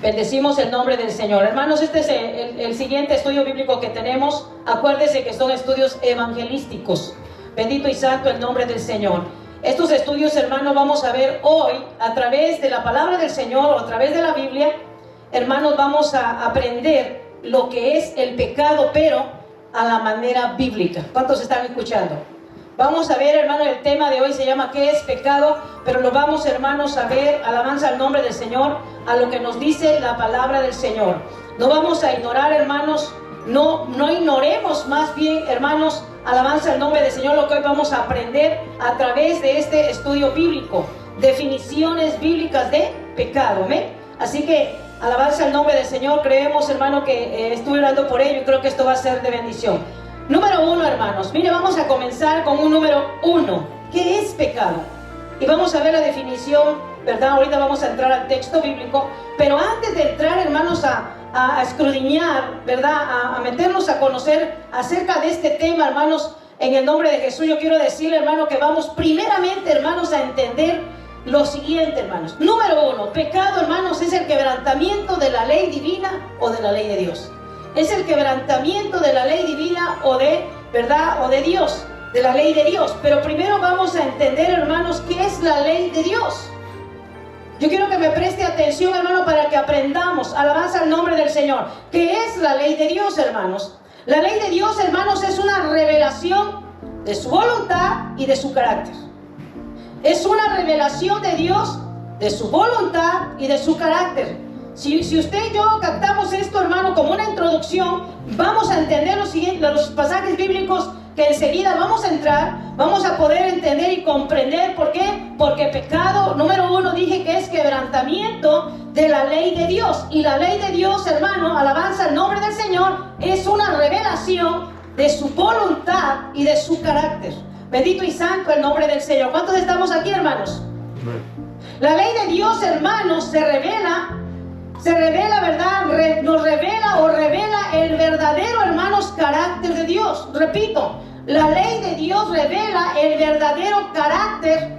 Bendecimos el nombre del Señor. Hermanos, este es el siguiente estudio bíblico que tenemos. Acuérdense que son estudios evangelísticos. Bendito y santo el nombre del Señor. Estos estudios, hermanos, vamos a ver hoy a través de la palabra del Señor o a través de la Biblia. Hermanos, vamos a aprender lo que es el pecado, pero a la manera bíblica. ¿Cuántos están escuchando? Vamos a ver, hermanos, el tema de hoy se llama ¿qué es pecado? Pero lo vamos, hermanos, a ver, alabanza al nombre del Señor, a lo que nos dice la palabra del Señor. No vamos a ignorar, hermanos, no ignoremos más bien, hermanos, alabanza al nombre del Señor, lo que hoy vamos a aprender a través de este estudio bíblico. Definiciones bíblicas de pecado, ¿amén? Así que, alabanza al nombre del Señor, creemos, hermano, que estuve orando por ello y creo que esto va a ser de bendición. Número 1, hermanos. Mire, vamos a comenzar con un número 1. ¿Qué es pecado? Y vamos a ver la definición, ¿verdad? Ahorita vamos a entrar al texto bíblico. Pero antes de entrar, hermanos, a escudriñar, ¿verdad? A meternos a conocer acerca de este tema, hermanos, en el nombre de Jesús, yo quiero decirle, hermano, que vamos primeramente, hermanos, a entender lo siguiente, hermanos. Número 1, pecado, hermanos, es el quebrantamiento de la ley divina o de la ley de Dios. Es el quebrantamiento de la ley divina o de, ¿verdad? O de Dios, de la ley de Dios. Pero primero vamos a entender, hermanos, qué es la ley de Dios. Yo quiero que me preste atención, hermano, para que aprendamos. Alabanza al nombre del Señor. ¿Qué es la ley de Dios, hermanos? La ley de Dios, hermanos, es una revelación de su voluntad y de su carácter. Es una revelación de Dios, de su voluntad y de su carácter. Si usted y yo captamos esto, hermano, como una introducción, vamos a entender los pasajes bíblicos que enseguida vamos a entrar, vamos a poder entender y comprender. ¿Por qué? Porque pecado, número 1, dije que es quebrantamiento de la ley de Dios. Y la ley de Dios, hermano, alabanza al nombre del Señor, es una revelación de su voluntad y de su carácter. Bendito y santo el nombre del Señor. ¿Cuántos estamos aquí, hermanos? La ley de Dios, hermanos, se revela, ¿verdad? Nos revela o revela el verdadero, hermanos, carácter de Dios. Repito, la ley de Dios revela el verdadero carácter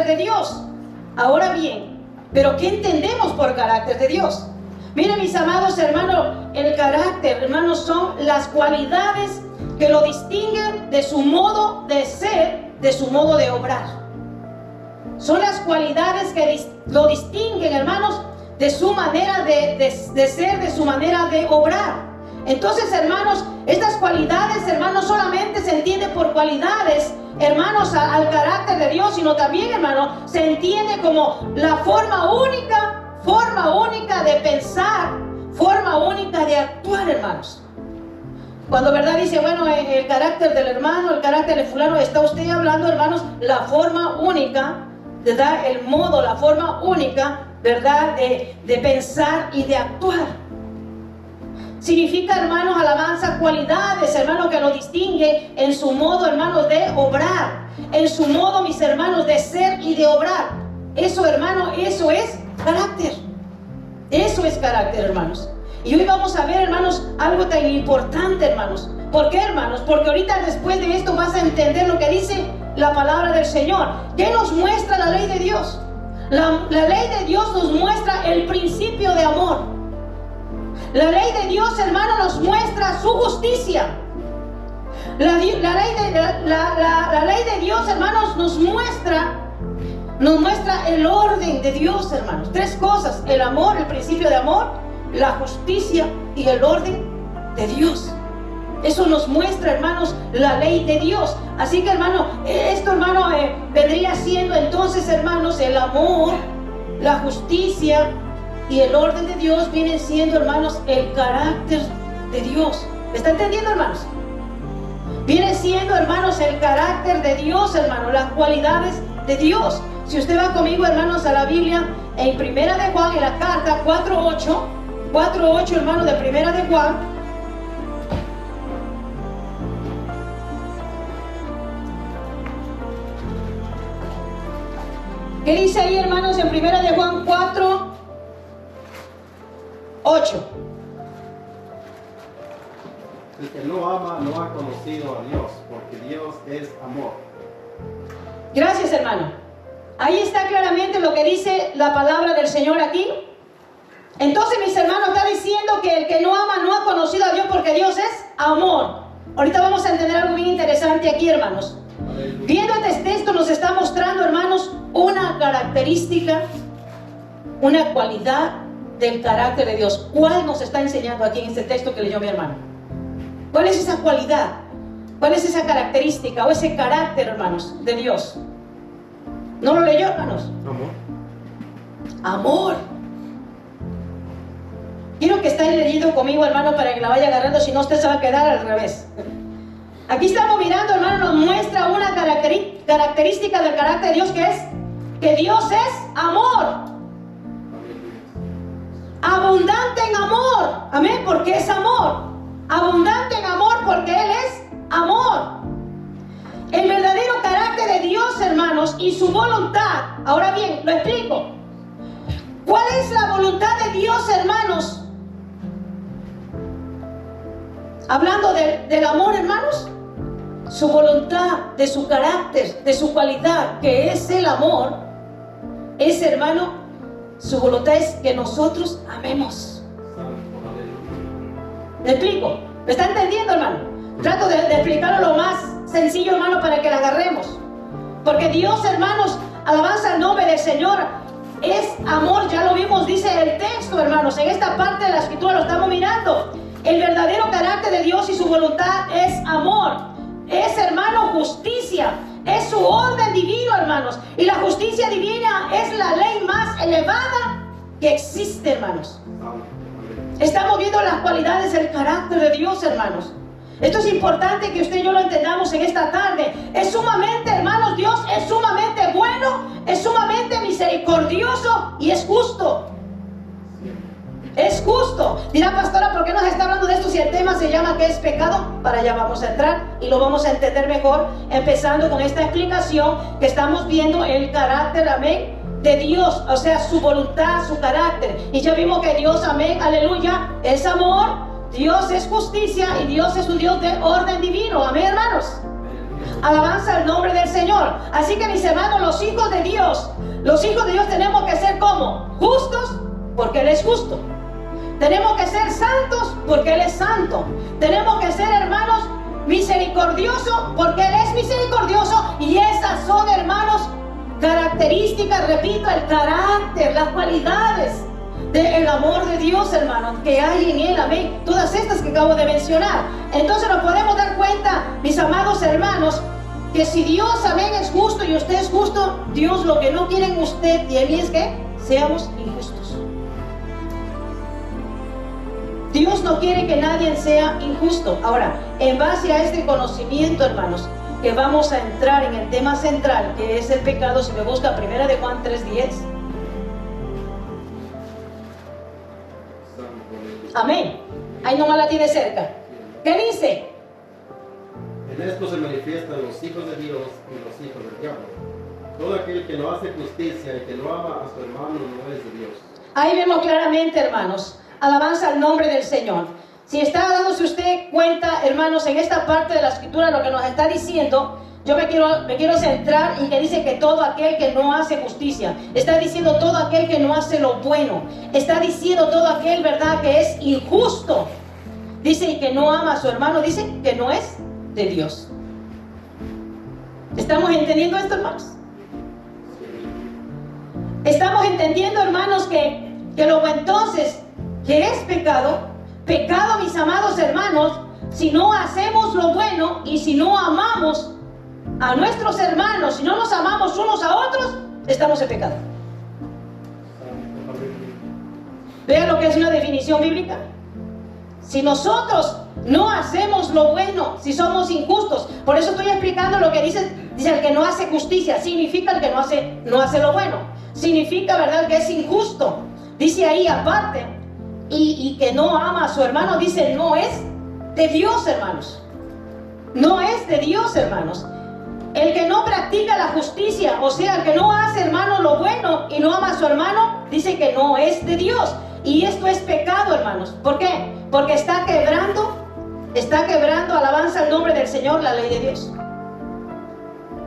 de Dios. Ahora bien, ¿pero qué entendemos por carácter de Dios? Miren, mis amados hermanos, el carácter, hermanos, son las cualidades que lo distinguen de su modo de ser, de su modo de obrar. Son las cualidades que lo distinguen, hermanos, de su manera de ser, de su manera de obrar. Entonces, hermanos, estas cualidades, hermanos, solamente se entiende por cualidades, hermanos, al carácter de Dios, sino también, hermanos, se entiende como la forma única de pensar, forma única de actuar, hermanos. Cuando, ¿verdad? Dice, bueno, el carácter del hermano, el carácter del fulano, está usted hablando, hermanos, la forma única, ¿verdad? El modo, la forma única, ¿verdad? De pensar y de actuar. Significa, hermanos, alabanza, cualidades, hermanos, que lo distingue en su modo, hermanos, de obrar, en su modo, mis hermanos, de ser y de obrar. Eso, hermano, eso es carácter. Eso es carácter, hermanos. Y hoy vamos a ver, hermanos, algo tan importante, hermanos. ¿Por qué, hermanos? Porque ahorita después de esto vas a entender lo que dice la palabra del Señor. ¿Qué nos muestra la ley de Dios? La ley de Dios nos muestra el principio de amor. La ley de Dios, hermano, nos muestra su justicia. La ley de Dios, hermanos, nos muestra el orden de Dios, hermanos. 3 cosas: el amor, el principio de amor, la justicia y el orden de Dios. Eso nos muestra, hermanos, la ley de Dios. Así que, hermano, esto, hermano, vendría siendo entonces, hermanos, el amor, la justicia y el orden de Dios vienen siendo, hermanos, el carácter de Dios. ¿Me está entendiendo, hermanos? Viene siendo, hermanos, el carácter de Dios, hermano, las cualidades de Dios. Si usted va conmigo, hermanos, a la Biblia, en Primera de Juan, en la carta 4:8, hermanos, de Primera de Juan. ¿Qué dice ahí, hermanos, en Primera de Juan 4:8? El que no ama no ha conocido a Dios, porque Dios es amor. Gracias, hermano. Ahí está claramente lo que dice la palabra del Señor aquí. Entonces, mis hermanos, está diciendo que el que no ama no ha conocido a Dios, porque Dios es amor. Ahorita vamos a entender algo bien interesante aquí, hermanos. Viendo este texto nos está mostrando, hermanos, una característica, una cualidad del carácter de Dios. ¿Cuál nos está enseñando aquí en este texto que leyó mi hermano? ¿Cuál es esa cualidad? ¿Cuál es esa característica o ese carácter, hermanos, de Dios? ¿No lo leyó, hermanos? Amor. Amor. Quiero que estéis leyendo conmigo, hermano, para que la vaya agarrando, si no usted se va a quedar al revés. Aquí estamos mirando, hermano, nos muestra una característica del carácter de Dios, que es que Dios es amor. Abundante en amor. Amén, porque es amor. Abundante en amor porque Él es amor. El verdadero carácter de Dios, hermanos, y su voluntad. Ahora bien, lo explico. ¿Cuál es la voluntad de Dios, hermanos? Hablando del amor, hermanos, su voluntad, de su carácter, de su cualidad, que es el amor, es, hermano, su voluntad es que nosotros amemos. ¿Me explico? ¿Me está entendiendo, hermano? Trato de explicarlo lo más sencillo, hermano, para que la agarremos. Porque Dios, hermanos, alabanza al nombre del Señor, es amor. Ya lo vimos, dice el texto, hermanos. En esta parte de la escritura lo estamos mirando. El verdadero carácter de Dios y su voluntad es amor. Es, hermano, justicia. Es su orden divino, hermanos. Y la justicia divina es la ley más elevada que existe, hermanos. Estamos viendo las cualidades del carácter de Dios, hermanos. Esto es importante que usted y yo lo entendamos en esta tarde. Es sumamente, hermanos, Dios es sumamente bueno, es sumamente misericordioso y es justo. Es justo. Dirá, pastora, ¿por qué nos está hablando de esto si el tema se llama ¿qué es pecado? Para allá vamos a entrar y lo vamos a entender mejor, empezando con esta explicación que estamos viendo el carácter, amén, de Dios, o sea, su voluntad, su carácter. Y ya vimos que Dios, amén, aleluya, es amor, Dios es justicia y Dios es un Dios de orden divino, amén, hermanos. Alabanza al nombre del Señor. Así que, mis hermanos, los hijos de Dios tenemos que ser como justos, porque Él es justo. Tenemos que ser santos porque Él es santo. Tenemos que ser, hermanos, misericordiosos porque Él es misericordioso. Y esas son, hermanos, características, repito, el carácter, las cualidades del amor de Dios, hermanos, que hay en Él, amén. Todas estas que acabo de mencionar. Entonces nos podemos dar cuenta, mis amados hermanos, que si Dios, amén, es justo y usted es justo, Dios lo que no quiere en usted y en mí es que seamos injustos. Dios no quiere que nadie sea injusto. Ahora, en base a este conocimiento, hermanos, que vamos a entrar en el tema central, que es el pecado, si me busca 1 de Juan 3:10. Amén. Ahí nomás la tiene cerca. ¿Qué dice? En esto se manifiestan los hijos de Dios y los hijos del diablo. Todo aquel que no hace justicia y que no ama a su hermano no es de Dios. Ahí vemos claramente, hermanos. Alabanza al nombre del Señor. Si está dándose usted cuenta, hermanos, en esta parte de la escritura lo que nos está diciendo, yo me quiero centrar en que dice que todo aquel que no hace justicia, está diciendo todo aquel que no hace lo bueno, está diciendo todo aquel, verdad, que es injusto, dice, y que no ama a su hermano, dice que no es de Dios. ¿Estamos entendiendo esto, hermanos? Estamos entendiendo, hermanos, que luego entonces, que es pecado, mis amados hermanos, si no hacemos lo bueno y si no amamos a nuestros hermanos, si no nos amamos unos a otros, estamos en pecado. Vean lo que es una definición bíblica. Si nosotros no hacemos lo bueno, si somos injustos, por eso estoy explicando lo que dice el que no hace justicia, significa el que no hace lo bueno, significa, verdad, que es injusto. Dice ahí aparte, y que no ama a su hermano, dice, no es de Dios, hermanos. No es de Dios, hermanos. El que no practica la justicia, o sea, el que no hace, hermano, lo bueno y no ama a su hermano, dice que no es de Dios. Y esto es pecado, hermanos. ¿Por qué? Porque está quebrando, alabanza al nombre del Señor, la ley de Dios.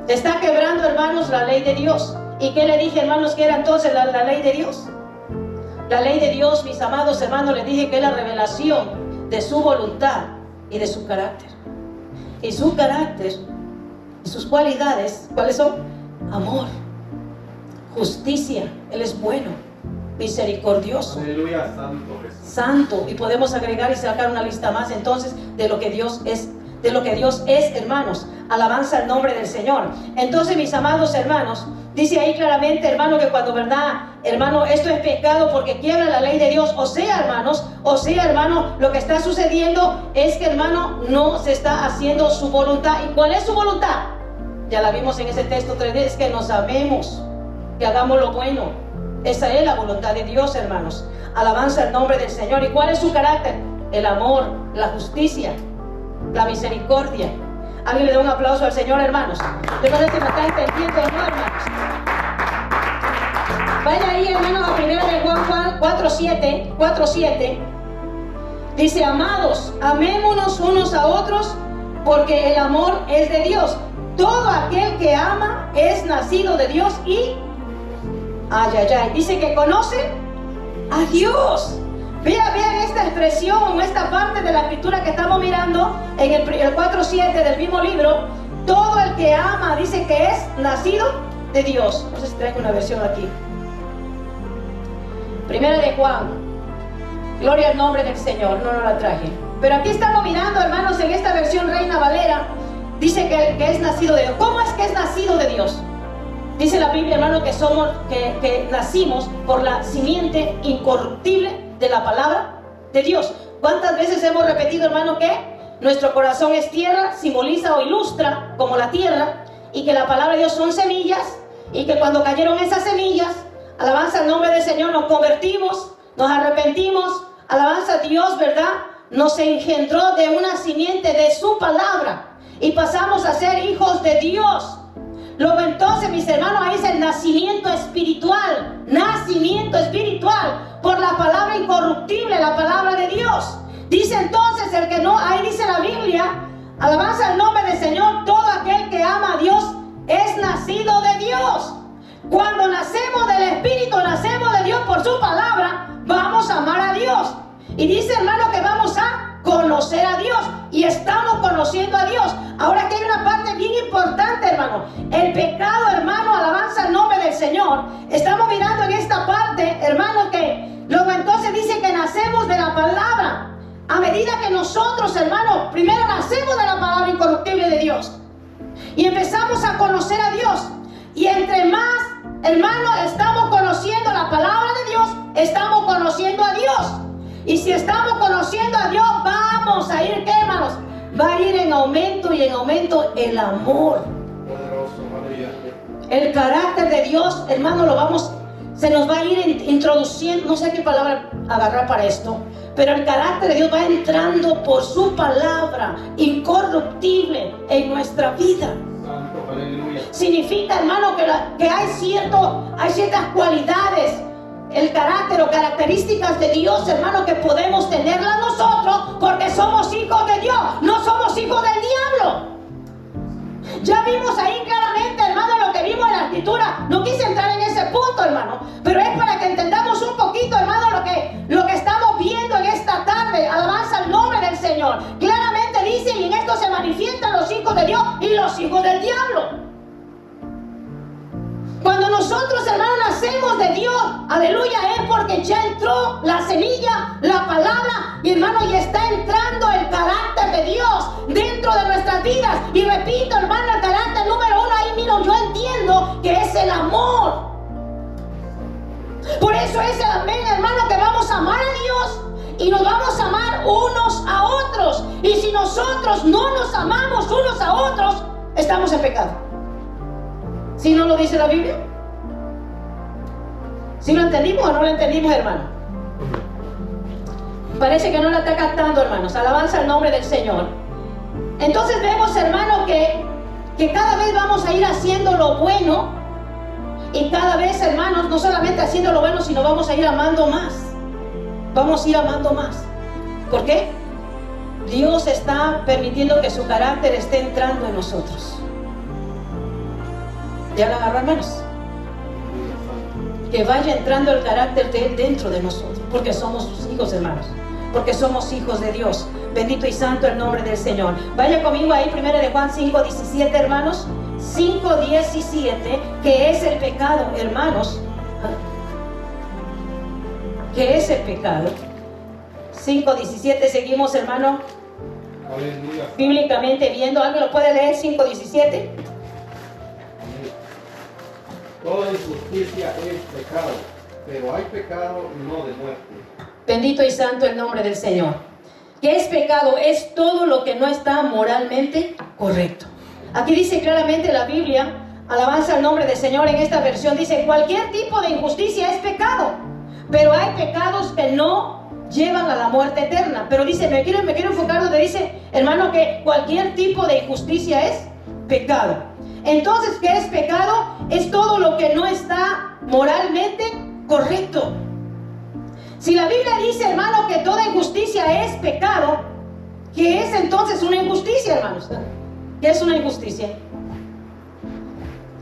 Está quebrando, hermanos, la ley de Dios. ¿Y qué le dije, hermanos, que era entonces la ley de Dios? La ley de Dios, mis amados hermanos, les dije que es la revelación de su voluntad y de su carácter. Y su carácter y sus cualidades, ¿cuáles son? Amor, justicia, Él es bueno, misericordioso, Aleluya, santo Jesús. santo. Y podemos agregar y sacar una lista más entonces de lo que Dios es, hermanos. Alabanza al nombre del Señor. Entonces, mis amados hermanos, dice ahí claramente, hermano, que cuando, verdad, hermano, esto es pecado porque quiebra la ley de Dios. O sea, hermano, lo que está sucediendo es que, hermano, no se está haciendo su voluntad. ¿Y cuál es su voluntad? Ya la vimos en ese texto 3 veces, que nos amemos, que hagamos lo bueno. Esa es la voluntad de Dios, hermanos. Alabanza al nombre del Señor. ¿Y cuál es su carácter? El amor, la justicia, la misericordia. Alguien le da un aplauso al Señor, hermanos. Yo no sé si me está entendiendo, ¿no, hermanos? Vaya ahí, hermanos, a 1 de Juan 4:7. Dice: amados, amémonos unos a otros, porque el amor es de Dios. Todo aquel que ama es nacido de Dios y... dice que conoce a Dios. Vean esta expresión, esta parte de la escritura que estamos mirando en el 4:7 del mismo libro. Todo el que ama, dice que es nacido de Dios. No sé si traigo una versión aquí. 1 de Juan. Gloria al nombre del Señor. No la traje. Pero aquí estamos mirando, hermanos, en esta versión Reina Valera. Dice que es nacido de Dios. ¿Cómo es que es nacido de Dios? Dice la Biblia, hermano, que nacimos por la simiente incorruptible de la palabra de Dios. ¿Cuántas veces hemos repetido, hermano, que nuestro corazón es tierra, simboliza o ilustra como la tierra, y que la palabra de Dios son semillas, y que cuando cayeron esas semillas, alabanza al nombre del Señor, nos convertimos, nos arrepentimos, alabanza a Dios, ¿verdad? Nos engendró de una simiente de su palabra y pasamos a ser hijos de Dios. Luego entonces, mis hermanos, ahí es el nacimiento espiritual por la palabra incorruptible, la palabra de Dios. Dice entonces el que no, ahí dice la Biblia, alabanza al nombre del Señor, todo aquel que ama a Dios es nacido de Dios. Cuando nacemos del Espíritu, nacemos de Dios por su palabra, vamos a amar a Dios. Y dice, hermano, que vamos a conocer a Dios, y estamos conociendo a Dios. Ahora aquí hay una parte bien importante, hermano. El pecado, hermano, alabanza al nombre del Señor. Estamos mirando en esta parte, hermano, que luego entonces dice que nacemos de la palabra. A medida que nosotros, hermano, primero nacemos de la palabra incorruptible de Dios y empezamos a conocer a Dios. Y entre más, hermano, estamos conociendo la palabra de Dios, estamos conociendo a Dios. Y si estamos conociendo a Dios, vamos a ir, ¿qué, hermanos? Va a ir en aumento y en aumento el amor. El carácter de Dios, hermano, se nos va a ir introduciendo, no sé qué palabra agarrar para esto, pero el carácter de Dios va entrando por su palabra incorruptible en nuestra vida. Santo, aleluya. Significa, hermano, que hay ciertas cualidades, el carácter o características de Dios, hermano, que podemos tenerlas nosotros porque somos hijos de Dios, no somos hijos del diablo. Ya vimos ahí claramente, hermano, lo que vimos en la escritura. No quise entrar en ese punto, hermano, pero es para que entendamos un poquito, hermano, lo que estamos viendo en esta tarde. Alabanza al nombre del Señor. Claramente dice, y en esto se manifiestan los hijos de Dios y los hijos del diablo. Cuando nosotros, hermanos, nacemos de Dios, aleluya, es porque ya entró la semilla, la palabra, y hermano, ya está entrando el carácter de Dios dentro de nuestras vidas. Y repito, hermano, el carácter número 1, ahí miro, yo entiendo que es el amor. Por eso es el amén, hermano, que vamos a amar a Dios y nos vamos a amar unos a otros. Y si nosotros no nos amamos unos a otros, estamos en pecado. ¿Sí no lo dice la Biblia? ¿Sí lo entendimos o no lo entendimos, hermano? Parece que no la está captando, hermanos. Alabanza al nombre del Señor. Entonces vemos, hermano, que cada vez vamos a ir haciendo lo bueno. Y cada vez, hermanos, no solamente haciendo lo bueno, sino vamos a ir amando más. Vamos a ir amando más. ¿Por qué? Dios está permitiendo que su carácter esté entrando en nosotros. ¿Ya lo agarró, hermanos? que vaya entrando el carácter de Él dentro de nosotros, porque somos sus hijos, hermanos, porque somos hijos de Dios. Bendito y santo el nombre del Señor. Vaya conmigo ahí, 1 de Juan 5:17, hermanos. 5:17, que es el pecado, hermanos. ¿Qué es el pecado? 5:17, seguimos, hermano. Aleluya. Bíblicamente viendo, ¿alguien lo puede leer? 5:17. Toda injusticia es pecado, pero hay pecado no de muerte. Bendito y santo el nombre del Señor. ¿Qué es pecado? Es todo lo que no está moralmente correcto. Aquí dice claramente la Biblia, alabanza al nombre del Señor, en esta versión dice: cualquier tipo de injusticia es pecado, pero hay pecados que no llevan a la muerte eterna. Pero dice, me quiero enfocar donde dice, hermano, que cualquier tipo de injusticia es pecado. Entonces, ¿qué es pecado? Es todo lo que no está moralmente correcto. Si la Biblia dice, hermano, que toda injusticia es pecado, ¿qué es entonces una injusticia, hermanos? ¿Qué es una injusticia?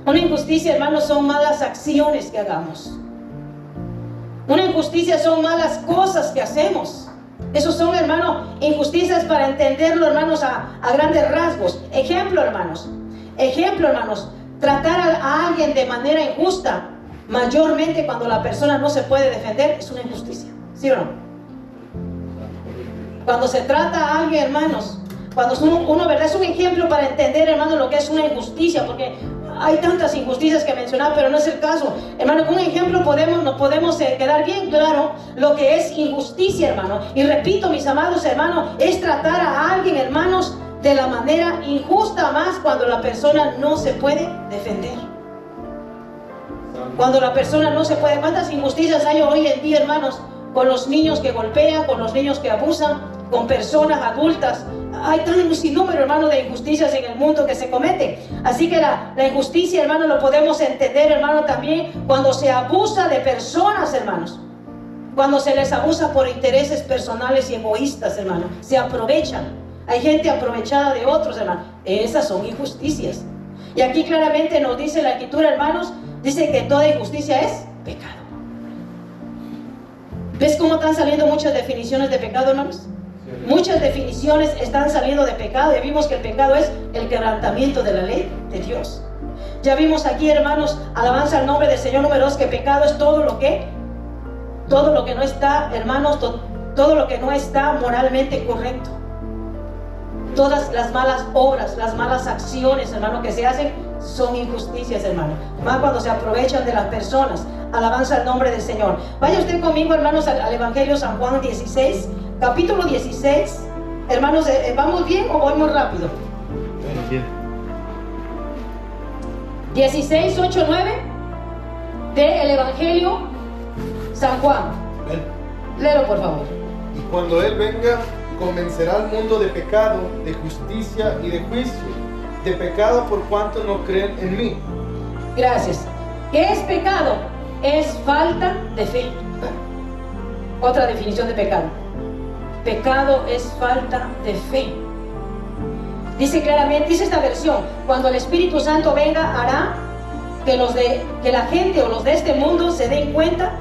Una injusticia, hermanos, son malas acciones que hagamos. Una injusticia son malas cosas que hacemos. Esos son, hermanos, injusticias para entenderlo, hermanos, a grandes rasgos. Ejemplo, hermanos, tratar a alguien de manera injusta, mayormente cuando la persona no se puede defender, es una injusticia, ¿sí o no? Cuando se trata a alguien, hermanos, cuando uno, ¿verdad? Es un ejemplo para entender, hermanos, lo que es una injusticia, porque hay tantas injusticias que mencionar, pero no es el caso. Hermano, con un ejemplo nos podemos quedar bien claro lo que es injusticia, hermano. Y repito, mis amados hermanos, es tratar a alguien, hermanos, de la manera injusta, más cuando la persona no se puede defender. Cuando la persona no se puede. ¿Cuántas injusticias hay hoy en día, hermanos? Con los niños que golpean, con los niños que abusan, con personas adultas. Hay tan un sinnúmero, hermano, de injusticias en el mundo que se cometen. Así que la injusticia, hermano, lo podemos entender, hermano, también cuando se abusa de personas, hermanos. Cuando se les abusa por intereses personales y egoístas, hermano. Se aprovechan. Hay gente aprovechada de otros, hermano. Esas son injusticias. Y aquí claramente nos dice la Escritura, hermanos, dice que toda injusticia es pecado. ¿Ves cómo están saliendo muchas definiciones de pecado, hermanos? Muchas definiciones están saliendo de pecado. Ya vimos que el pecado es el quebrantamiento de la ley de Dios. Ya vimos aquí, hermanos, alabanza al nombre del Señor, número 2, que pecado es todo lo que no está, hermanos, todo lo que no está moralmente correcto. Todas las malas obras, las malas acciones, hermano, que se hacen son injusticias, hermano. Más cuando se aprovechan de las personas. Alabanza al nombre del Señor. Vaya usted conmigo, hermanos, al Evangelio San Juan 16, capítulo 16. Hermanos, ¿vamos bien o voy muy rápido? Bien. 16, 8, 9 del Evangelio San Juan. Léelo, por favor. Y cuando Él venga, convencerá al mundo de pecado, de justicia y de juicio. De pecado por cuanto no creen en mí. Gracias. ¿Qué es pecado? Es falta de fe. Otra definición de pecado. Pecado es falta de fe. Dice claramente, dice esta versión: cuando el Espíritu Santo venga, hará que la gente o los de este mundo se den cuenta,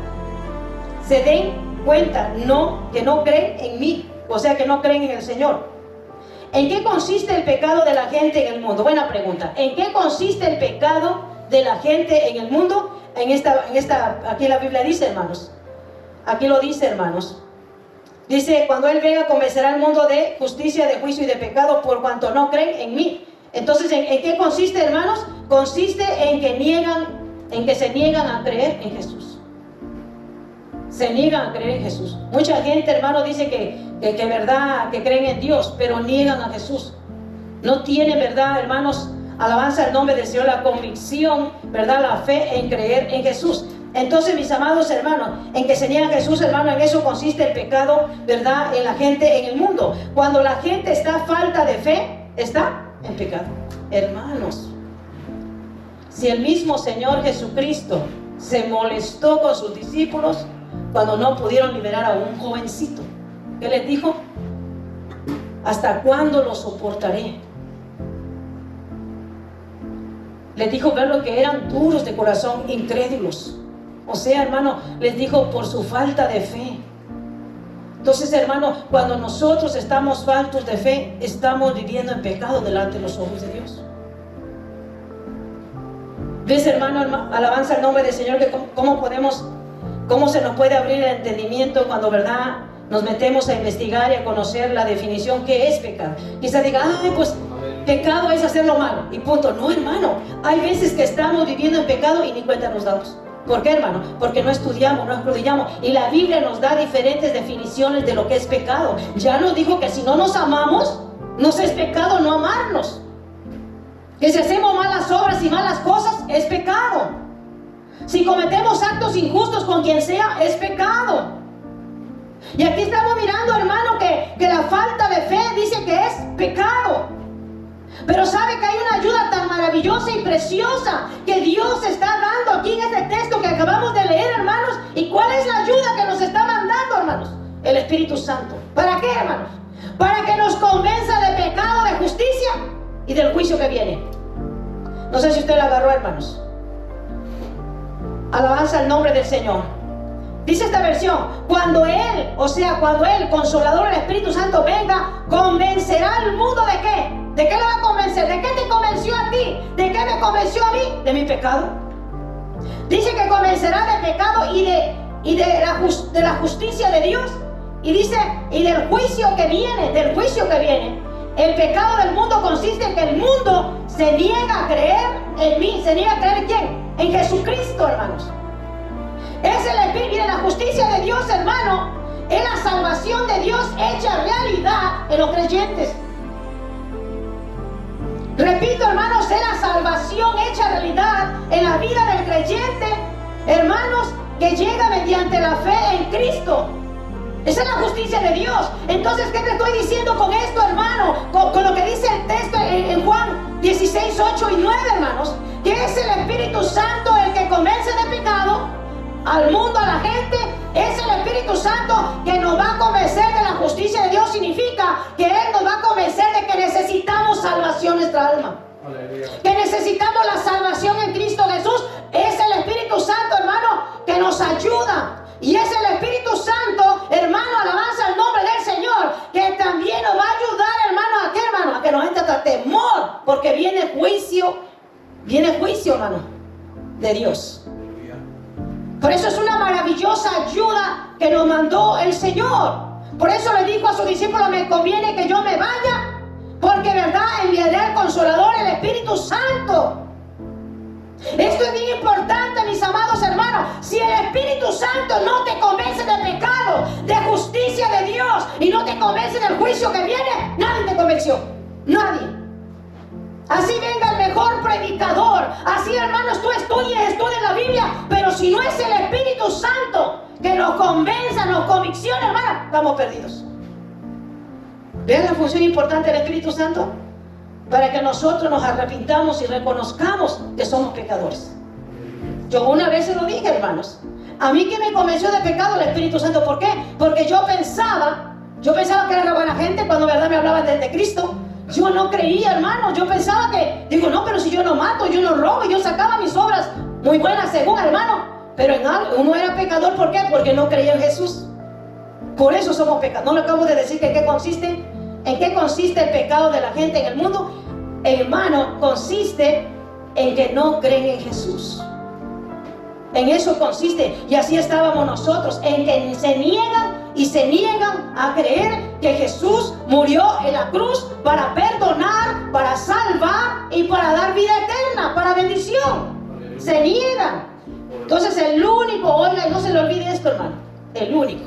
que no creen en mí, o sea, que no creen en el Señor. ¿En qué consiste el pecado de la gente en el mundo? Buena pregunta. ¿En qué consiste el pecado de la gente en el mundo? Aquí la Biblia dice, hermanos. Aquí lo dice, hermanos. Dice, cuando Él venga, convencerá al mundo de justicia, de juicio y de pecado por cuanto no creen en mí. Entonces, ¿en qué consiste, hermanos? Consiste en que se niegan a creer en Jesús. Se niegan a creer en Jesús. Mucha gente, hermano, dice que verdad, que creen en Dios, pero niegan a Jesús. No tienen, verdad, hermanos, alabanza al nombre del Señor, la convicción, verdad, la fe en creer en Jesús. Entonces, mis amados hermanos, en que se niega a Jesús, hermano, en eso consiste el pecado, verdad, en la gente en el mundo. Cuando la gente está falta de fe, está en pecado. Hermanos, si el mismo Señor Jesucristo se molestó con sus discípulos cuando no pudieron liberar a un jovencito, ¿qué les dijo? ¿Hasta cuándo lo soportaré? Les dijo, ver lo que eran duros de corazón, incrédulos. O sea, hermano, les dijo por su falta de fe. Entonces, hermano, cuando nosotros estamos faltos de fe, estamos viviendo en pecado delante de los ojos de Dios. ¿Ves, hermano, alabanza al nombre del Señor, que cómo se nos puede abrir el entendimiento cuando, verdad, nos metemos a investigar y a conocer la definición que es pecado? Quizá diga, ay, pues pecado es hacer lo malo y punto. No, hermano, hay veces que estamos viviendo en pecado y ni cuenta nos damos. ¿Por qué, hermano? Porque no estudiamos, no escudriñamos, y la Biblia nos da diferentes definiciones de lo que es pecado. Ya nos dijo que si no nos amamos, nos es pecado no amarnos. Que si hacemos malas obras y malas cosas, es pecado. Si cometemos actos injustos con quien sea, es pecado. Y aquí estamos mirando, hermano, que la falta de fe dice que es pecado. Pero sabe que hay una ayuda tan maravillosa y preciosa que Dios está dando aquí en este texto que acabamos de leer, hermanos. ¿Y cuál es la ayuda que nos está mandando, hermanos? El Espíritu Santo. ¿Para qué, hermanos? Para que nos convenza de pecado, de justicia y del juicio que viene. No sé si usted la agarró, hermanos. Alabanza al nombre del Señor. Dice esta versión: cuando Él, Consolador, el Espíritu Santo, venga, convencerá al mundo ¿de qué? ¿De qué lo va a convencer? ¿De qué te convenció a ti? ¿De qué me convenció a mí? De mi pecado. Dice que convencerá de pecado y de la justicia de Dios. Y dice, y del juicio que viene, El pecado del mundo consiste en que el mundo se niega a creer en mí. ¿Se niega a creer en quién? En Jesucristo, hermanos. Es el Espíritu. Mire, la justicia de Dios, hermano, es la salvación de Dios hecha realidad en los creyentes. Repito, hermanos, es la salvación hecha realidad en la vida del creyente, hermanos, que llega mediante la fe en Cristo. Esa es la justicia de Dios. Entonces, ¿qué te estoy diciendo con esto, hermano? Con lo que dice el texto en Juan 16, 8 y 9, hermanos, que es el Espíritu Santo el que convence de pecado al mundo, a la gente. Es el Espíritu Santo que nos va a convencer de la justicia de Dios. Significa que Él nos va a convencer de que necesitamos salvación en nuestra alma. Aleluya. Que necesitamos la salvación en Cristo Jesús. Es el Espíritu Santo, hermano, que nos ayuda. Y es el Espíritu Santo, hermano, alabanza al nombre del Señor, que también nos va a ayudar, hermano, ¿a qué, hermano? A que nos entre hasta temor, porque viene juicio, hermano, de Dios. Por eso es una maravillosa ayuda que nos mandó el Señor. Por eso le dijo a sus discípulos: me conviene que yo me vaya, porque verdad enviaré al Consolador, el Espíritu Santo. Esto es bien importante, mis amados hermanos. Si el Espíritu Santo no te convence de pecado, de justicia de Dios, y no te convence del juicio que viene, nadie te convenció. Nadie. Así venga el mejor predicador, así, hermanos, tú estudies la Biblia, pero si no es el Espíritu Santo que nos convenza, nos convicciona, hermano, estamos perdidos. ¿Vean la función importante del Espíritu Santo? Para que nosotros nos arrepintamos y reconozcamos que somos pecadores. Yo una vez se lo dije, hermanos. A mí que me convenció de pecado el Espíritu Santo. ¿Por qué? Porque yo pensaba que era buena gente cuando verdad me hablaban de Cristo. Yo no creía, hermano. Yo pensaba que, no, pero si yo no mato, yo no robo, yo sacaba mis obras muy buenas según, hermano. Pero en algo, uno era pecador. ¿Por qué? Porque no creía en Jesús. Por eso somos pecadores. No le acabo de decir que en qué consiste. ¿En qué consiste el pecado de la gente en el mundo? Hermano, consiste en que no creen en Jesús. En eso consiste. Y así estábamos nosotros, en que se niegan a creer que Jesús murió en la cruz para perdonar, para salvar y para dar vida eterna, para bendición. Se niegan. Entonces el único, oiga, y no se le olvide esto, hermano, el único.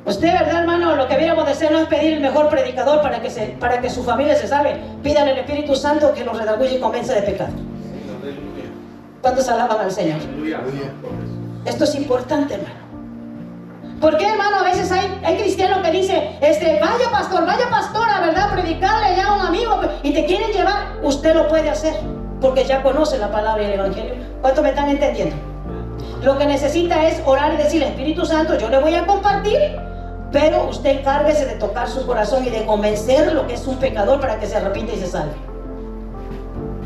Usted, ¿verdad, hermano? Lo que debiéramos de hacer no es pedir el mejor predicador para que su familia se salve. Pidan al Espíritu Santo que los redarguye y convenza de pecado. ¿Cuántos alaban al Señor? Esto es importante, hermano. ¿Por qué, hermano? A veces hay cristianos que dicen, vaya pastora, ¿verdad? Predicarle ya a un amigo y te quieren llevar. Usted lo puede hacer porque ya conoce la palabra y el Evangelio. ¿Cuántos me están entendiendo? Lo que necesita es orar y decirle: Espíritu Santo, yo le voy a compartir, pero usted encárguese de tocar su corazón y de convencerlo que es un pecador para que se arrepiente y se salve.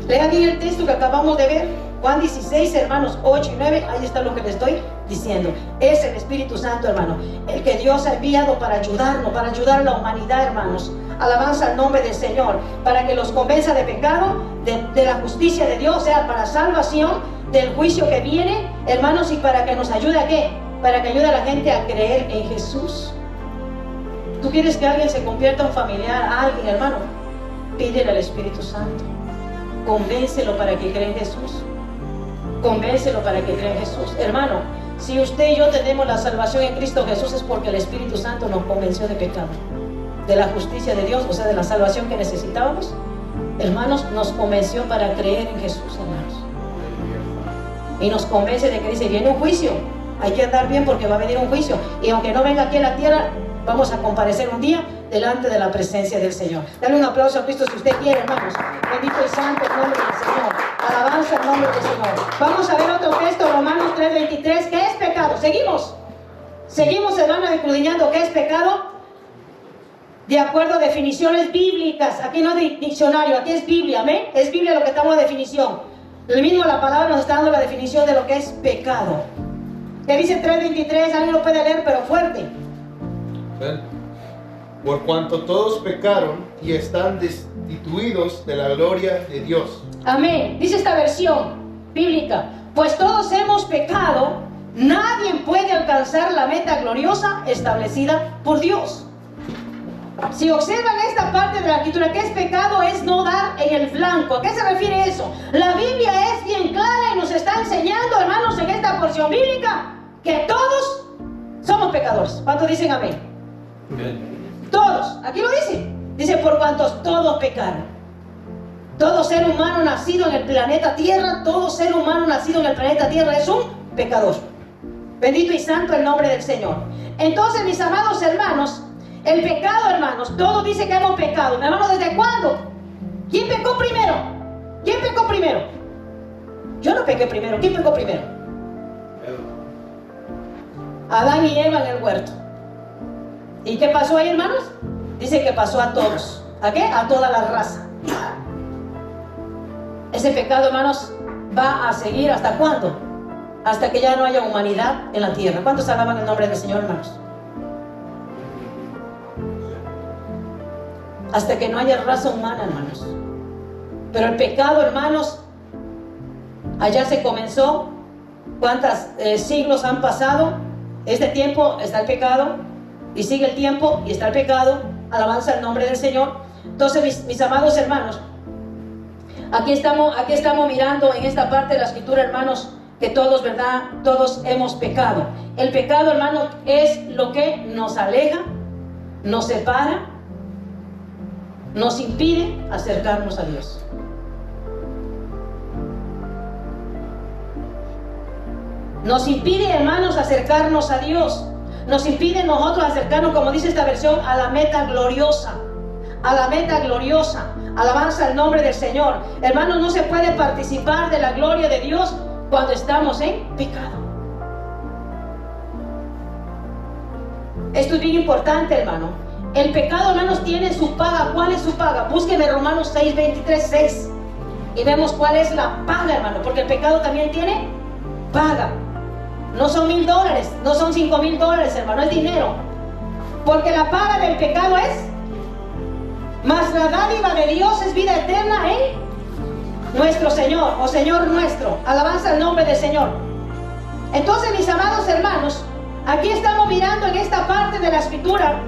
Lea bien el texto que acabamos de ver. Juan 16, hermanos, 8 y 9, ahí está lo que les estoy diciendo. Es el Espíritu Santo, hermano, el que Dios ha enviado para ayudarnos, para ayudar a la humanidad, hermanos. Alabanza al nombre del Señor, para que los convenza de pecado, de la justicia de Dios, o sea, para salvación, del juicio que viene, hermanos, y para que nos ayude a ¿qué? Para que ayude a la gente a creer en Jesús. ¿Tú quieres que alguien se convierta en familiar, a alguien, hermano? Pídele al Espíritu Santo. Convéncelo para que crea en Jesús. Convéncelo para que crea en Jesús. Hermano, si usted y yo tenemos la salvación en Cristo Jesús, es porque el Espíritu Santo nos convenció de pecado, de la justicia de Dios, o sea, de la salvación que necesitábamos. Hermanos, nos convenció para creer en Jesús, hermanos. Y nos convence de que dice, viene un juicio. Hay que andar bien porque va a venir un juicio. Y aunque no venga aquí a la tierra, vamos a comparecer un día delante de la presencia del Señor. Dale un aplauso a Cristo si usted quiere, hermanos. Bendito y santo el nombre del Señor. Alabanza el nombre del Señor. Vamos a ver otro texto, Romanos 3:23. ¿Qué es pecado? Seguimos, hermanos, escudriñando qué es pecado. De acuerdo a definiciones bíblicas. Aquí no es diccionario, aquí es Biblia, ¿amén? Es Biblia lo que estamos de definición. El mismo la palabra nos está dando la definición de lo que es pecado. ¿Qué dice 3:23? Alguien lo puede leer, pero fuerte. Por cuanto todos pecaron y están destituidos de la gloria de Dios. Amén. Dice esta versión bíblica: pues todos hemos pecado, nadie puede alcanzar la meta gloriosa establecida por Dios. Si observan esta parte de la escritura, ¿qué es pecado? Es no dar en el blanco. ¿A qué se refiere eso? La Biblia es bien clara y nos está enseñando, hermanos, en esta porción bíblica, que todos somos pecadores. ¿Cuántos dicen amén? Amén. Todos. Aquí lo dice. Dice, por cuantos todos pecaron. Todo ser humano nacido en el planeta Tierra, todo ser humano nacido en el planeta Tierra es un pecador. Bendito y santo el nombre del Señor. Entonces, mis amados hermanos, el pecado, hermanos, todo dice que hemos pecado. Hermanos, ¿desde cuándo? ¿Quién pecó primero? ¿Quién pecó primero? Yo no pequé primero. ¿Quién pecó primero? Adán y Eva en el huerto. ¿Y qué pasó ahí, hermanos? Dice que pasó a todos. ¿A qué? A toda la raza. Ese pecado, hermanos, va a seguir ¿hasta cuándo? Hasta que ya no haya humanidad en la tierra. ¿Cuántos alaban el nombre del Señor, hermanos? Hasta que no haya raza humana, hermanos. Pero el pecado, hermanos, allá se comenzó. ¿Cuántos siglos han pasado? Este tiempo está el pecado, y sigue el tiempo y está el pecado. Alabanza el nombre del Señor. Entonces, mis amados hermanos, aquí estamos mirando en esta parte de la escritura, hermanos, que todos, ¿verdad? Todos hemos pecado. El pecado, hermanos, es lo que nos aleja, nos separa, nos impide acercarnos a Dios. Nos impide, hermanos, acercarnos a Dios. Nos impide nosotros acercarnos, como dice esta versión, a la meta gloriosa. A la meta gloriosa. Alabanza al nombre del Señor. Hermanos, no se puede participar de la gloria de Dios cuando estamos en pecado. Esto es bien importante, hermano. El pecado, hermanos, tiene su paga. ¿Cuál es su paga? Búsquenme Romanos 6:23-6 y vemos cuál es la paga, hermano, porque el pecado también tiene paga. No son $1,000, no son $5,000, hermano, es dinero. Porque la paga del pecado es, mas la dádiva de Dios es vida eterna en nuestro Señor, o Señor nuestro. Alabanza al nombre del Señor. Entonces, mis amados hermanos, aquí estamos mirando en esta parte de la escritura.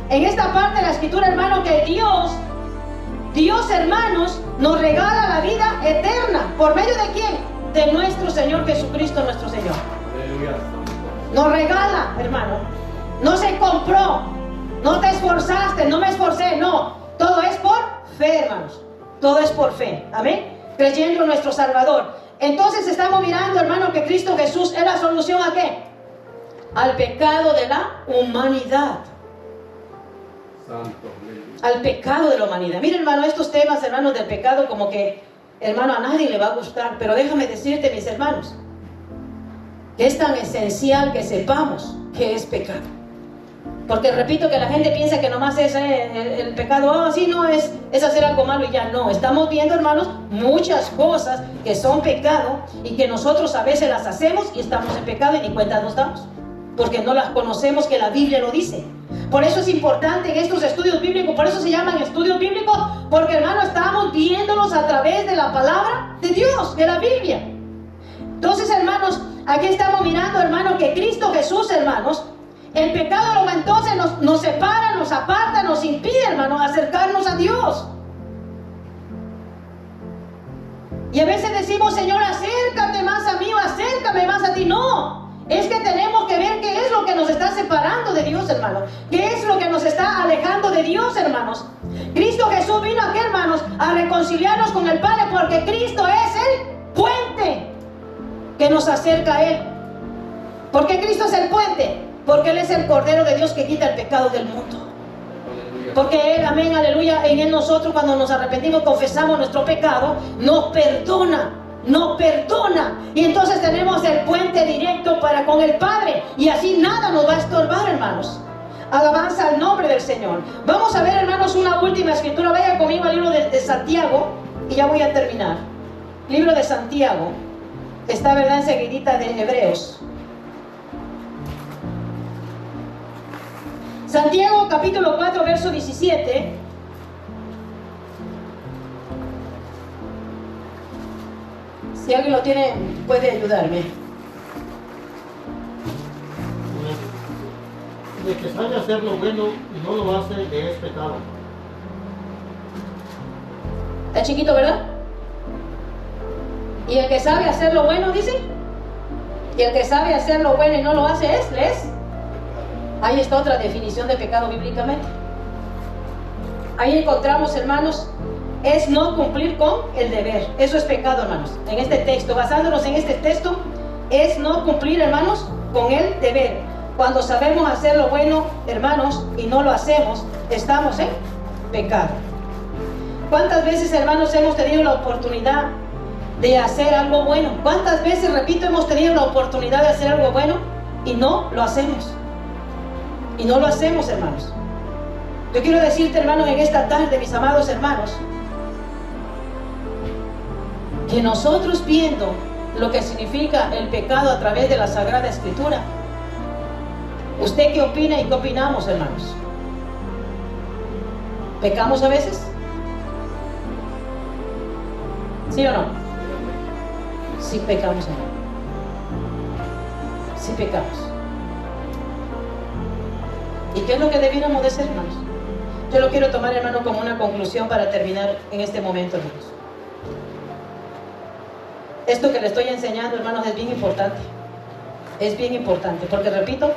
En esta parte de la escritura, hermano, que Dios, hermanos, nos regala la vida eterna. ¿Por medio de quién? De nuestro Señor Jesucristo, nuestro Señor. Nos regala, hermano. No se compró. No te esforzaste, no me esforcé, no. Todo es por fe, hermanos. Todo es por fe. Amén. Creyendo en nuestro Salvador. Entonces estamos mirando, hermano, que Cristo Jesús es la solución ¿a qué? Al pecado de la humanidad. Al pecado de la humanidad. Miren, hermano, estos temas, hermanos, del pecado, como que, hermano, a nadie le va a gustar. Pero déjame decirte, mis hermanos, que es tan esencial que sepamos qué es pecado. Porque repito que la gente piensa que nomás es el pecado, así no es hacer algo malo y ya no. Estamos viendo, hermanos, muchas cosas que son pecado y que nosotros a veces las hacemos y estamos en pecado y ni cuenta nos damos. Porque no las conocemos, que la Biblia lo dice. Por eso es importante en estos estudios bíblicos, por eso se llaman estudios bíblicos, porque, hermanos, estamos viéndolos a través de la palabra de Dios, de la Biblia. Entonces, hermanos, aquí estamos mirando, hermanos, que Cristo Jesús, hermanos, el pecado entonces nos separa, nos aparta, nos impide, hermanos, acercarnos a Dios. Y a veces decimos, Señor, acércate más a mí o acércame más a ti. No, es que tenemos que ver qué es lo que nos está separando de Dios, hermanos. ¿Qué es lo que nos está alejando de Dios, hermanos? Cristo Jesús vino aquí, hermanos, a reconciliarnos con el Padre, porque Cristo es el puente que nos acerca a Él. ¿Por qué Cristo es el puente? Porque Él es el Cordero de Dios que quita el pecado del mundo. Porque Él, amén, aleluya, en Él nosotros cuando nos arrepentimos, confesamos nuestro pecado, nos perdona. Y entonces tenemos el puente directo para con el Padre. Y así nada nos va a estorbar, hermanos. Alabanza al nombre del Señor. Vamos a ver, hermanos, una última escritura. Vaya conmigo al libro de Santiago y ya voy a terminar. Libro de Santiago. Está, ¿verdad?, enseguidita de Hebreos. Santiago capítulo 4, verso 17. Si alguien lo tiene, puede ayudarme. De que sabe hacer lo bueno y no lo hace, le es pecado. Está chiquito, ¿verdad? Y el que sabe hacer lo bueno, dice. Y el que sabe hacer lo bueno y no lo hace ¿les? Ahí está otra definición de pecado bíblicamente. Ahí encontramos, hermanos, es no cumplir con el deber. Eso es pecado, hermanos. En este texto, basándonos en este texto, es no cumplir, hermanos, con el deber. Cuando sabemos hacer lo bueno, hermanos, y no lo hacemos, estamos en pecado. ¿Cuántas veces, hermanos, hemos tenido la oportunidad de hacer algo bueno? ¿Cuántas veces, repito, hemos tenido la oportunidad de hacer algo bueno y no lo hacemos? Y no lo hacemos, hermanos. Yo quiero decirte, hermanos, en esta tarde, mis amados hermanos, que nosotros viendo lo que significa el pecado a través de la Sagrada Escritura, ¿usted qué opina y qué opinamos, hermanos? ¿Pecamos a veces? ¿Sí o no? Sí pecamos, hermanos. Sí pecamos. ¿Y qué es lo que debiéramos de hacer, hermanos? Yo lo quiero tomar, hermano, como una conclusión para terminar en este momento, hermanos. Esto que le estoy enseñando, hermanos, es bien importante. Es bien importante, porque repito,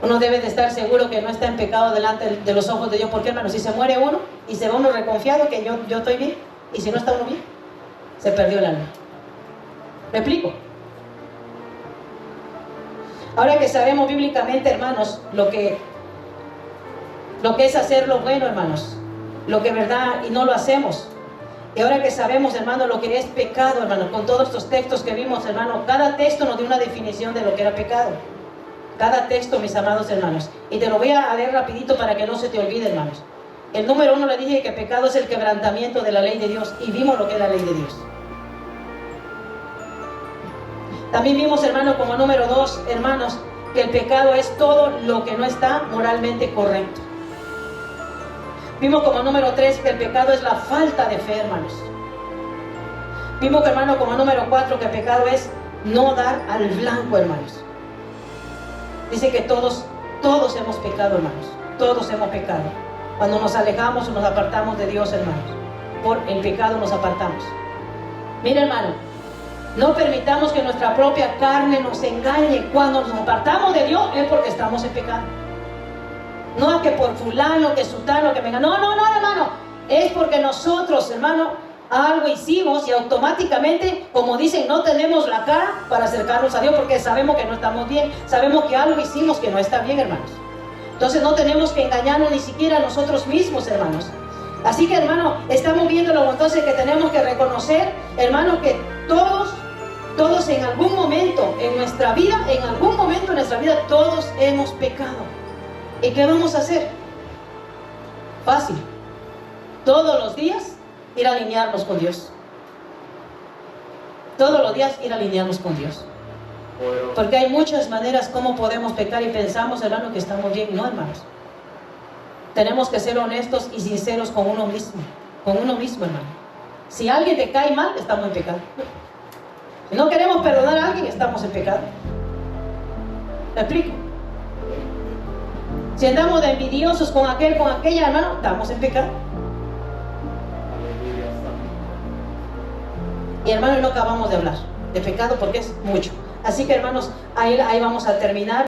uno debe de estar seguro que no está en pecado delante de los ojos de Dios. Porque, hermanos, si se muere uno y se va uno reconfiado que yo estoy bien, y si no está uno bien, se perdió el alma. ¿Me explico? Ahora que sabemos bíblicamente, hermanos, lo que es hacer lo bueno, hermanos, lo que es verdad y no lo hacemos. Y ahora que sabemos, hermanos, lo que es pecado, hermanos, con todos estos textos que vimos, hermanos, cada texto nos dio una definición de lo que era pecado. Cada texto, mis amados hermanos. Y te lo voy a leer rapidito para que no se te olvide, hermanos. El número 1 le dije que pecado es el quebrantamiento de la ley de Dios. Y vimos lo que es la ley de Dios. También vimos, hermano, como número 2, hermanos, que el pecado es todo lo que no está moralmente correcto. Vimos como número 3 que el pecado es la falta de fe, hermanos. Vimos, hermano, como número 4 que el pecado es no dar al blanco, hermanos. Dice que todos hemos pecado, hermanos. Todos hemos pecado. Cuando nos alejamos o nos apartamos de Dios, hermanos, por el pecado nos apartamos. Mira, hermano, no permitamos que nuestra propia carne nos engañe. Cuando nos apartamos de Dios es porque estamos en pecado. No que por fulano, que sutano, que venga. No, hermano. Es porque nosotros, hermano, algo hicimos y automáticamente, como dicen, no tenemos la cara para acercarnos a Dios porque sabemos que no estamos bien. Sabemos que algo hicimos que no está bien, hermanos. Entonces no tenemos que engañarnos ni siquiera a nosotros mismos, hermanos. Así que, hermano, estamos viendo entonces que tenemos que reconocer, hermano, que todos Todos en algún momento en nuestra vida, todos hemos pecado. ¿Y qué vamos a hacer? Fácil. Todos los días ir a alinearnos con Dios. Todos los días ir a alinearnos con Dios. Porque hay muchas maneras como podemos pecar y pensamos, hermano, que estamos bien. No, hermanos. Tenemos que ser honestos y sinceros con uno mismo. Con uno mismo, hermano. Si alguien te cae mal, estamos en pecado. Si no queremos perdonar a alguien, estamos en pecado. ¿Me explico? Si andamos de envidiosos con aquel, con aquella, hermano, estamos en pecado. Y hermano, no acabamos de hablar de pecado porque es mucho. Así que hermanos, ahí vamos a terminar.